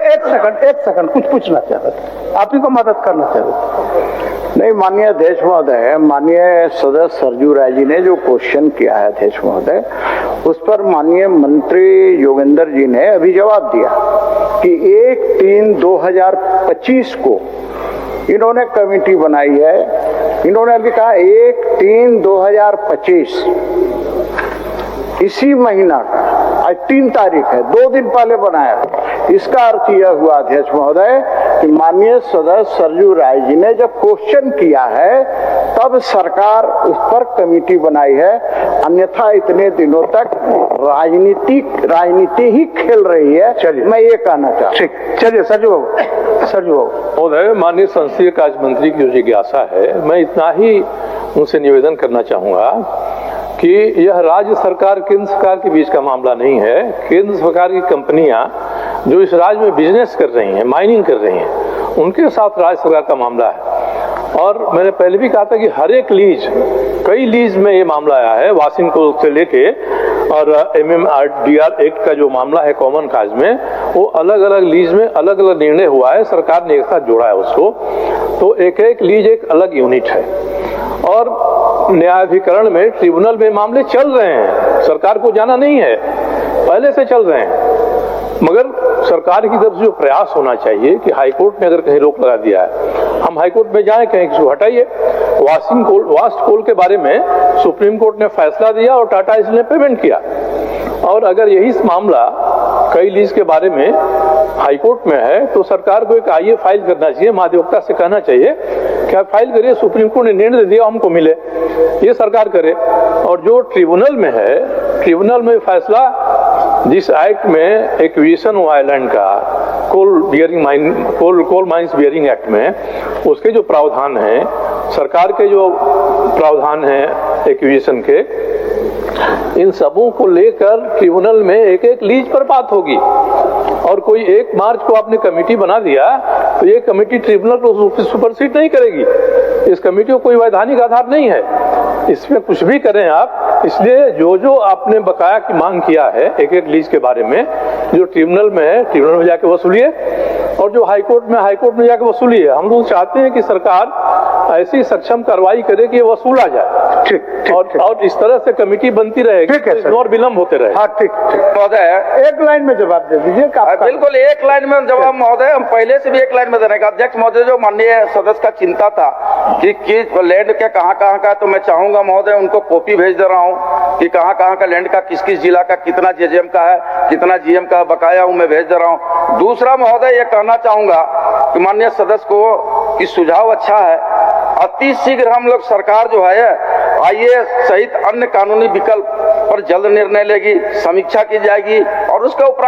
एक सेकंड कुछ पूछना चाह रहे थे, आप ही को मदद करना चाह रहे थे। नहीं, माननीय अध्यक्ष महोदय, माननीय सदस्य सरजू राय जी ने जो क्वेश्चन किया है अध्यक्ष महोदय, उस पर माननीय मंत्री योगेंद्र जी ने अभी जवाब दिया कि 1/3/2025 को इन्होंने कमेटी बनाई है। इन्होंने अभी कहा 1/3/2025 इसी महीना का, आज 3 तारीख है, 2 दिन पहले बनाया। इसका अर्थ यह हुआ अध्यक्ष महोदय कि माननीय सदस्य सरजू राय जी ने जब क्वेश्चन किया है तब सरकार उस पर कमेटी बनाई है, अन्यथा इतने दिनों तक राजनीति ही खेल रही है। चलिए, मैं ये कहना चाहता हूँ। ठीक, चलिए सरजू बाबू महोदय, माननीय संसदीय कार्य मंत्री की जो जिज्ञासा है, मैं इतना ही उनसे निवेदन करना चाहूंगा कि यह राज्य सरकार केंद्र सरकार के बीच का मामला नहीं है। केंद्र सरकार की कंपनियां जो इस राज्य में बिजनेस कर रही हैं, माइनिंग कर रही हैं, उनके साथ राज्य सरकार का मामला है। और मैंने पहले भी कहा था कि हर एक लीज, कई लीज में ये मामला आया है, वाशिंग को से लेके और MMRDR एक्ट का जो मामला है कॉमन काज में, वो अलग अलग लीज में अलग अलग निर्णय हुआ है, सरकार ने एक साथ जोड़ा है उसको। तो एक एक लीज एक अलग यूनिट है और न्यायाधिकरण में, ट्रिब्यूनल में मामले चल रहे हैं, सरकार को जाना नहीं है, पहले से चल रहे हैं। मगर सरकार की तरफ से जो प्रयास होना चाहिए कि हाईकोर्ट ने अगर कहीं रोक लगा दिया है, हम हाईकोर्ट में जाएं, कहीं इसको हटाइए। वास्ट कोल के बारे में सुप्रीम कोर्ट ने फैसला दिया और टाटा स्टील ने पेमेंट किया। और अगर यही मामला कई लीज के बारे में हाईकोर्ट में है तो सरकार को एक आईए फाइल करना चाहिए, महाधिवक्ता से कहना चाहिए कि आप फाइल करिए, सुप्रीम कोर्ट ने निर्णय दिया हमको मिले, ये सरकार करे। और जो ट्रिब्यूनल में है, ट्रिब्यूनल में फैसला जिस एक्ट में एक्विजिशन हुआ है लैंड का, कोल माइंस बियरिंग एक्ट में, उसके जो प्रावधान हैं, सरकार के जो प्रावधान हैं एक्विजिशन के, इन सबों को लेकर ट्रिब्यूनल में एक एक लीज पर बात होगी। और कोई 1 मार्च को आपने कमेटी बना दिया तो ये कमेटी ट्रिब्यूनल को सुपरसीड नहीं करेगी। इस कमेटी को कोई वैधानिक आधार नहीं है, इसमें कुछ भी करें आप। इसलिए जो जो आपने बकाया की मांग किया है एक एक लीज के बारे में, जो ट्रिब्यूनल में है ट्रिब्यूनल में जाके वसूलिए, और जो हाईकोर्ट में जाके वसूलिए। हम लोग चाहते हैं कि सरकार ऐसी सक्षम कार्रवाई करे कि ये वसूला जाए। ठीक, और इस तरह से कमेटी बनती रहेगी, ठीक है सर, और विलम्ब होते रहे। हाँ ठीक महोदय, एक लाइन में जवाब दे दीजिए। बिल्कुल एक लाइन में जवाब महोदय, हम पहले से भी एक लाइन में देने का। अध्यक्ष महोदय, जो माननीय सदस्य का चिंता था कि लैंड के कहाँ का, तो मैं चाहूंगा महोदय उनको कॉपी भेज दे रहा हूँ कि कहाँ का लैंड का, किस किस जिला का, कितना जेजेएम का है, कितना जीएम का बकाया हूँ, मैं भेज दे रहा हूँ। दूसरा महोदय ये कहना चाहूंगा कि माननीय सदस्य को कि सुझाव अच्छा है, अति शीघ्र हम लोग सरकार जो है आईए सहित अन्य कानूनी विकल्प पर जल्द निर्णय लेगी, समीक्षा की जाएगी और उसका उपरांत